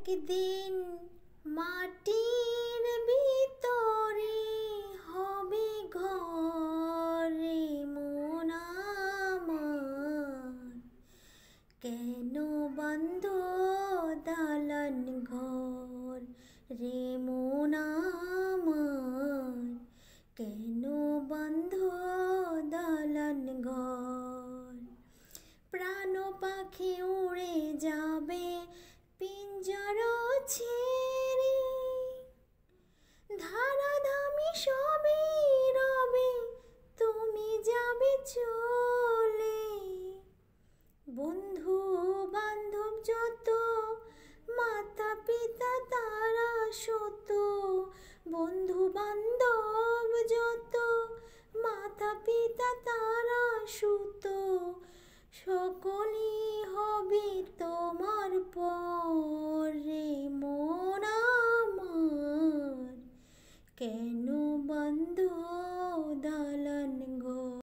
একদিন মাটির ভিতরে হবে ঘরে মন আমার। কেন বন্ধ দালান ঘর রে মন আমার, কেন বন্ধ দালান ঘর। প্রাণ পাখি উড়ে যাবে পিঞ্জর ছেড়ে, ধারাধামি সবই রবে তুমি যাবে চলে। বন্ধু বান্ধব যত মাতা পিতা তারা শত, বন্ধু বান্ধব যত মাতা পিতা তারা সুত, সকলই হবে তোমার পর।